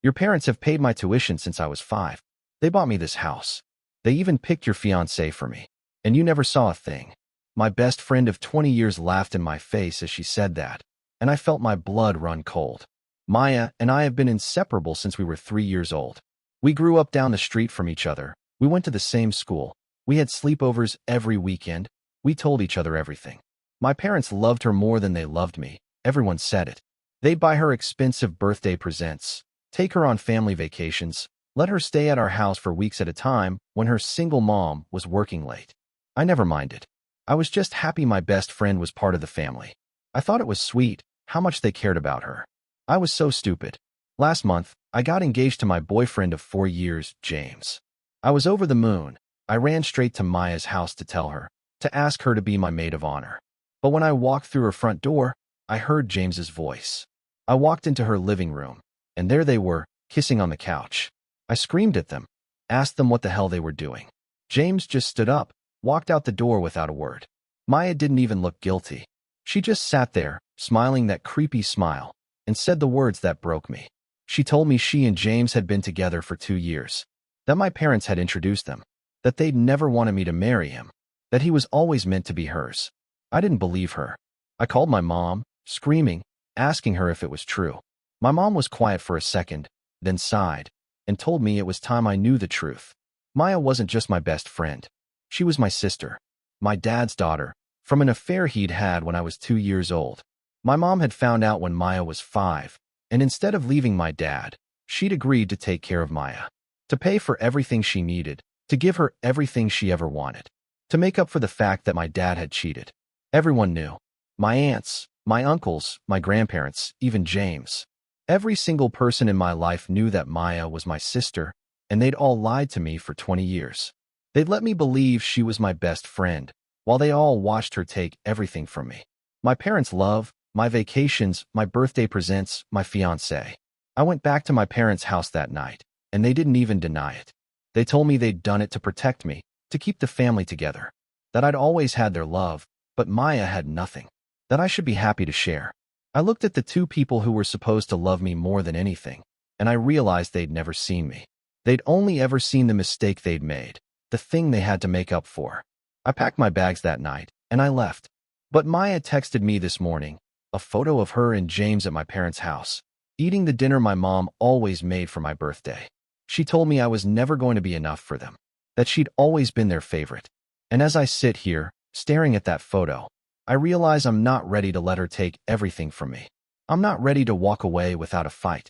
Your parents have paid my tuition since I was 5. They bought me this house. They even picked your fiancé for me. And you never saw a thing. My best friend of 20 years laughed in my face as she said that, and I felt my blood run cold. Maya and I have been inseparable since we were 3 years old. We grew up down the street from each other. We went to the same school. We had sleepovers every weekend. We told each other everything. My parents loved her more than they loved me. Everyone said it. They'd buy her expensive birthday presents, take her on family vacations, let her stay at our house for weeks at a time when her single mom was working late. I never minded. I was just happy my best friend was part of the family. I thought it was sweet how much they cared about her. I was so stupid. Last month, I got engaged to my boyfriend of 4 years, James. I was over the moon. I ran straight to Maya's house to tell her, to ask her to be my maid of honor. But when I walked through her front door, I heard James's voice. I walked into her living room, and there they were, kissing on the couch. I screamed at them, asked them what the hell they were doing. James just stood up, walked out the door without a word. Maya didn't even look guilty. She just sat there, smiling that creepy smile, and said the words that broke me. She told me she and James had been together for 2 years, that my parents had introduced them, that they'd never wanted me to marry him, that he was always meant to be hers. I didn't believe her. I called my mom, screaming, asking her if it was true. My mom was quiet for a second, then sighed, and told me it was time I knew the truth. Maya wasn't just my best friend. She was my sister, my dad's daughter, from an affair he'd had when I was 2 years old. My mom had found out when Maya was 5, and instead of leaving my dad, she'd agreed to take care of Maya, to pay for everything she needed, to give her everything she ever wanted, to make up for the fact that my dad had cheated. Everyone knew. My aunts, my uncles, my grandparents, even James. Every single person in my life knew that Maya was my sister, and they'd all lied to me for 20 years. They'd let me believe she was my best friend, while they all watched her take everything from me. My parents' love, my vacations, my birthday presents, my fiancé. I went back to my parents' house that night, and they didn't even deny it. They told me they'd done it to protect me, to keep the family together, that I'd always had their love, but Maya had nothing, that I should be happy to share. I looked at the 2 people who were supposed to love me more than anything, and I realized they'd never seen me. They'd only ever seen the mistake they'd made, the thing they had to make up for. I packed my bags that night, and I left. But Maya texted me this morning, a photo of her and James at my parents' house, eating the dinner my mom always made for my birthday. She told me I was never going to be enough for them, that she'd always been their favorite. And as I sit here, staring at that photo, I realize I'm not ready to let her take everything from me. I'm not ready to walk away without a fight.